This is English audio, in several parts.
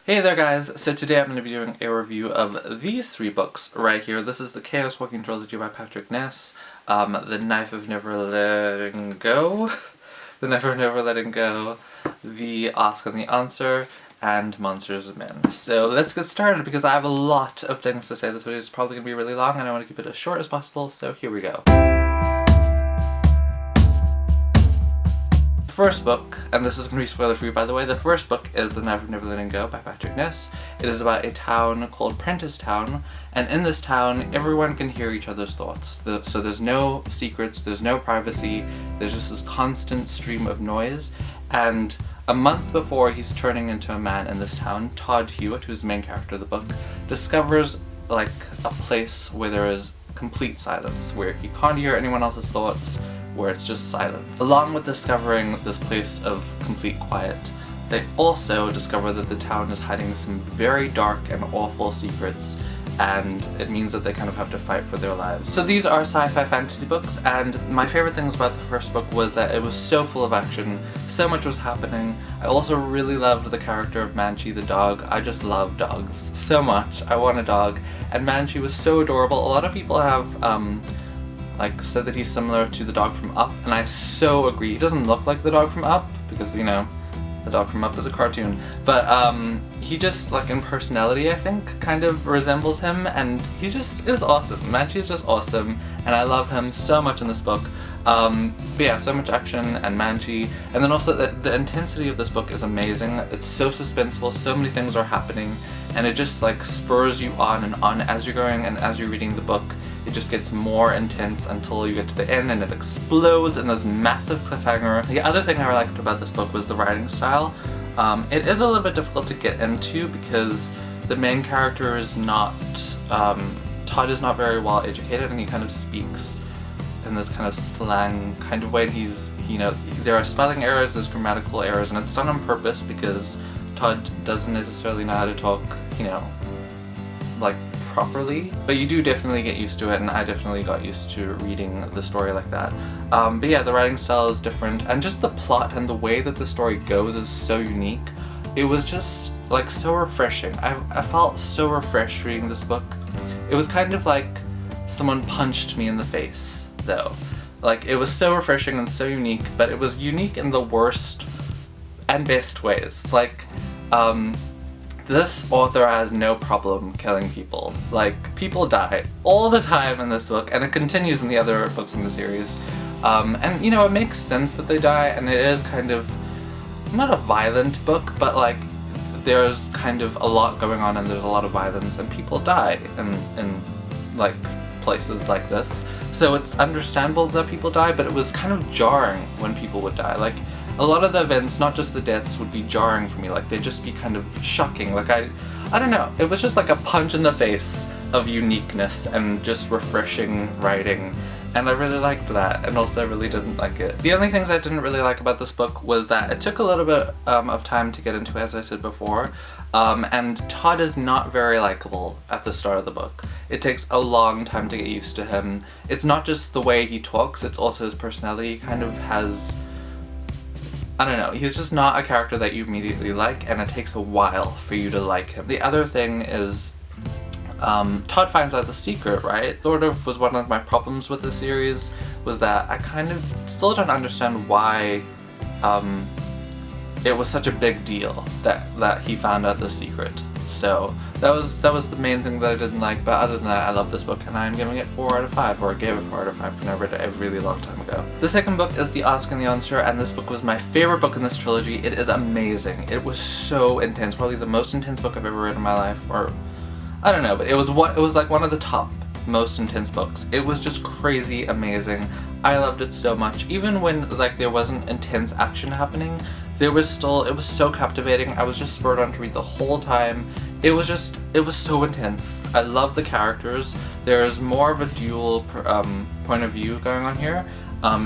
Hey there guys, so today I'm going to be doing a review of these three books right here. This is the Chaos Walking Trilogy by Patrick Ness, The Knife of Never Letting Go, The Knife of Never Letting Go, The Ask and the Answer, and Monsters of Men. So let's get started because I have a lot of things to say. This video is probably going to be really long and I want to keep it as short as possible, so here we go. First book, and this is going to be spoiler free by the way, the first book is The Knife of Never Letting Go by Patrick Ness. It is about a town called Prentice Town, and in this town everyone can hear each other's thoughts. So there's no secrets, there's no privacy, there's just this constant stream of noise. And a month before he's turning into a man in this town, Todd Hewitt, who's the main character of the book, discovers like a place where there is complete silence, where he can't hear anyone else's thoughts, where it's just silence. Along with discovering this place of complete quiet, they also discover that the town is hiding some very dark and awful secrets, and it means that they kind of have to fight for their lives. So these are sci-fi fantasy books, and my favorite things about the first book was that it was so full of action, so much was happening. I also really loved the character of Manchi the dog. I just love dogs so much. I want a dog, and Manchi was so adorable. A lot of people have said that he's similar to the dog from Up, and I so agree. He doesn't look like the dog from Up because, you know, the dog from Up is a cartoon, but he just, like, in personality I think kind of resembles him, and he just is awesome. Manchi is just awesome and I love him so much in this book. But yeah, so much action and Manchi, and then also the intensity of this book is amazing. It's so suspenseful, so many things are happening, and it just like spurs you on and on as you're going, and as you're reading the book it just gets more intense until you get to the end and it explodes in this massive cliffhanger. The other thing I liked about this book was the writing style. It is a little bit difficult to get into because the main character is not, Todd is not very well educated, and he kind of speaks in this kind of slang kind of way. There are spelling errors, there's grammatical errors, and it's done on purpose because Todd doesn't necessarily know how to talk, like properly, but you do definitely get used to it, and I definitely got used to reading the story like that. But yeah, the writing style is different, and just the plot and the way that the story goes is so unique. It was just like so refreshing. I felt so refreshed reading this book. It was kind of like someone punched me in the face though. Like, it was so refreshing and so unique, but it was unique in the worst and best ways. Like, this author has no problem killing people. Like, people die all the time in this book, and it continues in the other books in the series. And you know, it makes sense that they die, and it is kind of not a violent book, but like there's kind of a lot going on and there's a lot of violence and people die in like places like this. So it's understandable that people die, but it was kind of jarring when people would die. Like, a lot of the events, not just the deaths, would be jarring for me. Like, they'd just be kind of shocking. Like, I don't know. It was just like a punch in the face of uniqueness and just refreshing writing. And I really liked that, and also I really didn't like it. The only things I didn't really like about this book was that it took a little bit of time to get into, as I said before. And Todd is not very likable at the start of the book. It takes a long time to get used to him. It's not just the way he talks, it's also his personality. He kind of has, I don't know, he's just not a character that you immediately like, and it takes a while for you to like him. The other thing is, Todd finds out the secret, right? Sort of was one of my problems with the series, was that I kind of still don't understand why it was such a big deal that he found out the secret. So that was the main thing that I didn't like, but other than that, I love this book, and I'm giving it 4 out of 5, or I gave it 4 out of 5 when I read it a really long time ago. The second book is The Ask and the Answer, and this book was my favorite book in this trilogy. It is amazing. It was so intense, probably the most intense book I've ever read in my life, or I don't know, but it was like one of the top most intense books. It was just crazy amazing. I loved it so much. Even when like there wasn't intense action happening, it was so captivating. I was just spurred on to read the whole time. It was so intense. I love the characters. There's more of a dual point of view going on here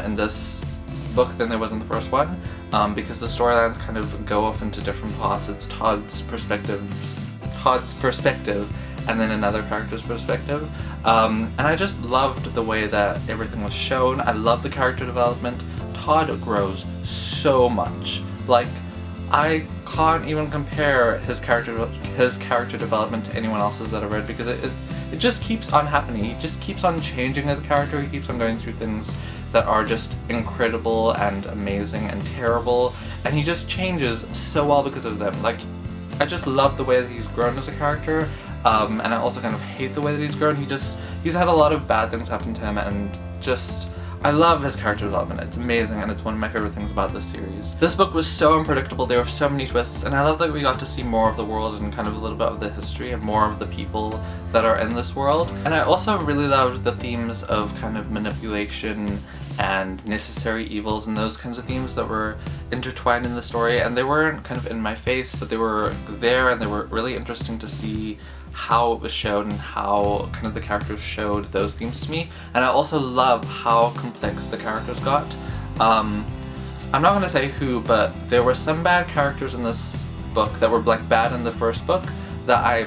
in this book than there was in the first one, because the storylines kind of go off into different paths. It's Todd's perspective, and then another character's perspective. And I just loved the way that everything was shown. I love the character development. Todd grows so much. Like, I can't even compare his character development to anyone else's that I've read, because it just keeps on happening. He just keeps on changing as a character. He keeps on going through things that are just incredible and amazing and terrible, and he just changes so well because of them. Like, I just love the way that he's grown as a character, and I also kind of hate the way that he's grown. He's had a lot of bad things happen to him, and just, I love his character development. It's amazing, and it's one of my favorite things about this series. This book was so unpredictable, there were so many twists, and I love that we got to see more of the world and kind of a little bit of the history and more of the people that are in this world. And I also really loved the themes of kind of manipulation and necessary evils and those kinds of themes that were intertwined in the story, and they weren't kind of in my face, but they were there, and they were really interesting to see how it was shown and how kind of the characters showed those themes to me. And I also love how complex the characters got. I'm not going to say who, but there were some bad characters in this book that were like bad in the first book that I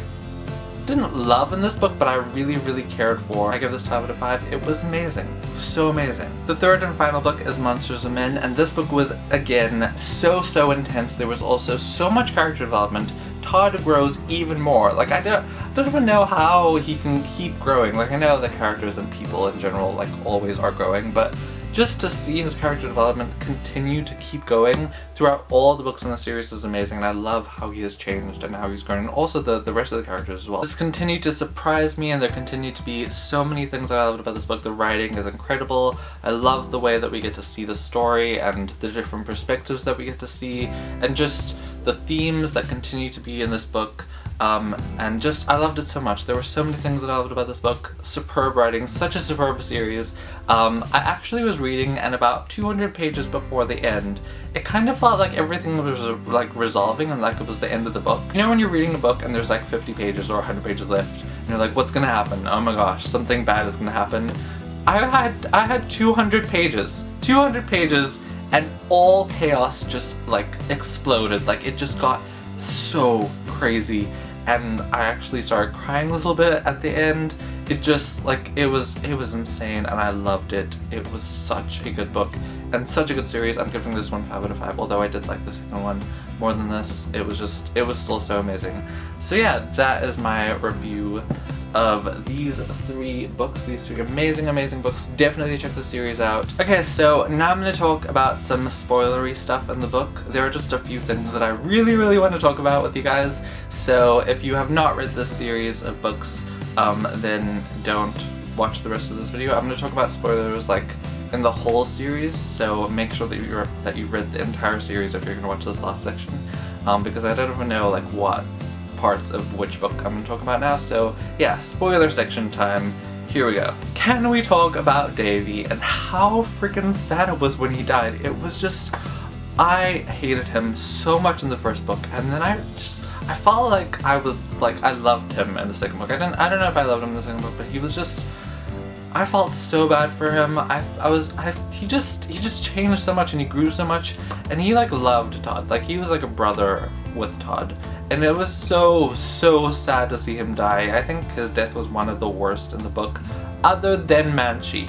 didn't love in this book, but I really, really cared for. I give this 5 out of 5. It was amazing. So amazing. The third and final book is Monsters and Men, and this book was, again, so intense. There was also so much character development. Todd grows even more. Like, I don't even know how he can keep growing. Like, I know the characters and people in general, like, always are growing, but just to see his character development continue to keep going throughout all the books in the series is amazing, and I love how he has changed and how he's grown, and also the rest of the characters as well. This continued to surprise me, and there continued to be so many things that I loved about this book. The writing is incredible. I love the way that we get to see the story and the different perspectives that we get to see, and just the themes that continue to be in this book. And just, I loved it so much. There were so many things that I loved about this book. Superb writing, such a superb series. I actually was reading, and about 200 pages before the end, it kind of felt like everything was like resolving and like it was the end of the book. You know when you're reading a book and there's like 50 pages or 100 pages left, and you're like, what's gonna happen? Oh my gosh, something bad is gonna happen. I had 200 pages, and all chaos just like exploded. Like, it just got so crazy, and I actually started crying a little bit at the end. It just, like, it was insane, and I loved it. It was such a good book and such a good series. I'm giving this one 5 out of 5, although I did like the second one more than this. It was still so amazing. So yeah, that is my review of these 3 books, these 3 amazing books. Definitely check the series out. Okay, so now I'm going to talk about some spoilery stuff in the book. There are just a few things that I really want to talk about with you guys, so if you have not read this series of books, then don't watch the rest of this video. I'm going to talk about spoilers like in the whole series, so make sure that you've read the entire series if you're going to watch this last section, because I don't even know like what parts of which book I'm going to talk about now. So yeah, spoiler section time. Here we go. Can we talk about Davy and how freaking sad it was when he died? It was just, I hated him so much in the first book, and then I felt like I loved him in the second book. I don't know if I loved him in the second book, but he was just, I felt so bad for him. He just changed so much, and he grew so much, and he like loved Todd. Like, he was like a brother with Todd. And it was so sad to see him die. I think his death was one of the worst in the book, other than Manchi.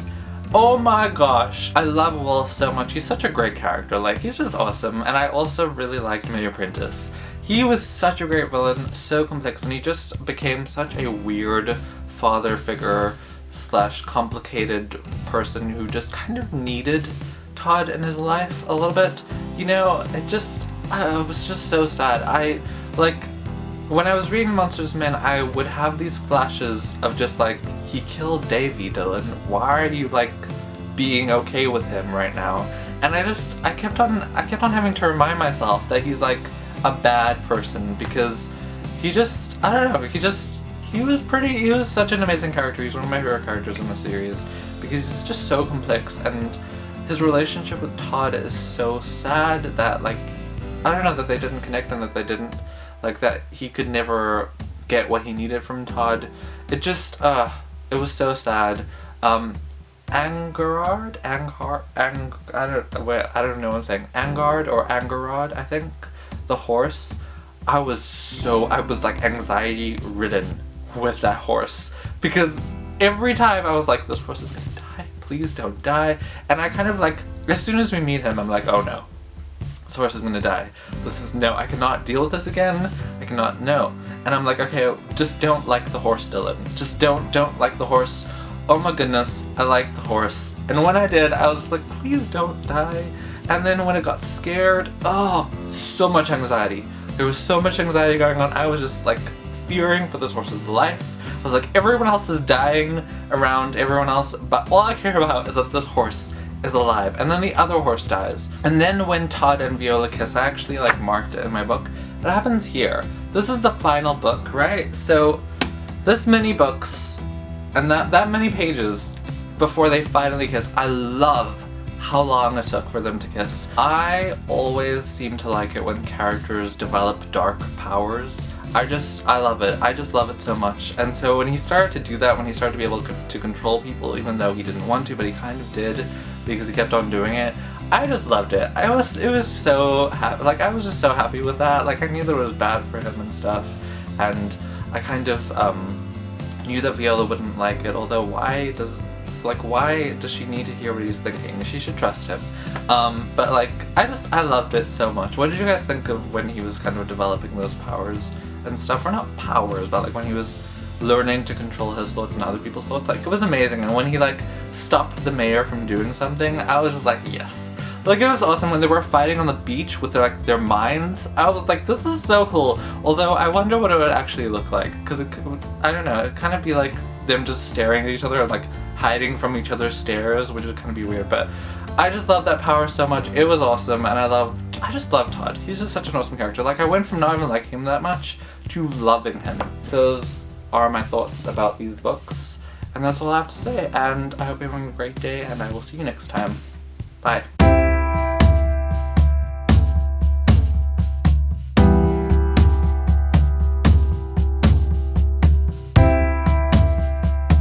Oh my gosh, I love Wolf so much. He's such a great character. Like, he's just awesome. And I also really liked May Apprentice. He was such a great villain, so complex, and he just became such a weird father figure / complicated person who just kind of needed Todd in his life a little bit. You know, it was just so sad. Like, when I was reading Monsters and Men, I would have these flashes of just like, he killed Davy, Dylan. Why are you like being okay with him right now? And I kept on having to remind myself that he's like a bad person, because he just, I don't know, he was such an amazing character. He's one of my favorite characters in the series, because he's just so complex, and his relationship with Todd is so sad that, like, I don't know, that they didn't connect, and that they didn't, like, that he could never get what he needed from Todd. It just, it was so sad. Angard, I don't know what I'm saying. Angard or Angarod, I think, the horse. I was like anxiety ridden with that horse, because every time I was like, this horse is gonna die, please don't die. And I kind of like, as soon as we meet him, I'm like, oh no, this horse is gonna die. This is, no, I cannot deal with this again. I cannot, no. And I'm like, okay, just don't like the horse, Dylan. Just don't like the horse. Oh my goodness, I like the horse. And when I did, I was just like, please don't die. And then when it got scared, oh, so much anxiety. There was so much anxiety going on. I was just like fearing for this horse's life. I was like, everyone else is dying around everyone else, but all I care about is that this horse is alive. And then the other horse dies. And then when Todd and Viola kiss, I actually like marked it in my book. It happens here. This is the final book, right? So this many books and that many pages before they finally kiss. I love how long it took for them to kiss. I always seem to like it when characters develop dark powers. I love it. I just love it so much. And so when he started to do that, when he started to be able to control people, even though he didn't want to, but he kind of did because he kept on doing it, I just loved it. It was so happy. Like, I was just so happy with that. Like, I knew that it was bad for him and stuff, and I kind of knew that Viola wouldn't like it, although why does she need to hear what he's thinking? She should trust him. But like, I loved it so much. What did you guys think of when he was kind of developing those powers and stuff? Or not powers, but like when he was learning to control his thoughts and other people's thoughts? Like, it was amazing. And when he like stopped the mayor from doing something, I was just like, yes. Like, it was awesome when they were fighting on the beach with their minds. I was like, this is so cool. Although I wonder what it would actually look like, because I don't know, it'd kind of be like them just staring at each other or like hiding from each other's stares, which would kind of be weird. But I just love that power so much. It was awesome, and I just love Todd. He's just such an awesome character. Like, I went from not even liking him that much to loving him. Those are my thoughts about these books, and that's all I have to say. And I hope you're having a great day, and I will see you next time. Bye.